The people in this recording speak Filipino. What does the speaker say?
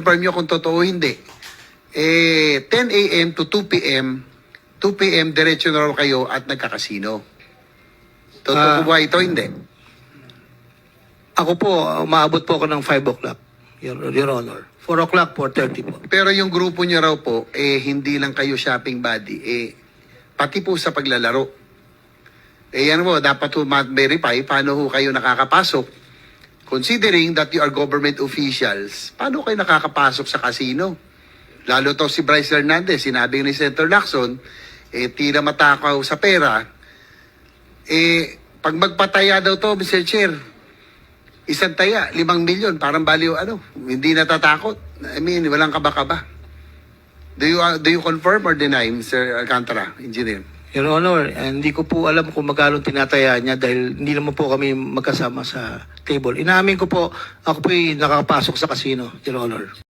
i-confirm nyo kung totoo o hindi. 10 a.m. to 2 p.m., 2 p.m. diretso na raw kayo at nagkakasino. Totoo po ba ito? Hindi. Ako po, umaabot po ako ng 5 o'clock, Your Honor. 4 o'clock, 4:30 po. Pero yung grupo nyo raw po, hindi lang kayo shopping buddy, pati po sa paglalaro. Yan po, dapat po ma-verify paano ho kayo nakakapasok. Considering that you are government officials, paano kayo nakakapasok sa casino? Lalo to si Bryce Hernandez, sinabi ni Senator Lacson, tila matakaw sa pera. Pag magpataya daw to, Mr. Chair, isang taya, 5 milyon, parang baliw, hindi natatakot. I mean, walang kaba-kaba. Do you confirm or deny, Mr. Alcantara, Engineer? Your Honor, hindi ko po alam kung magkano tinataya niya dahil hindi naman po kami magkasama sa table. Inaamin ko po, ako po'y nakakapasok sa casino, Your Honor.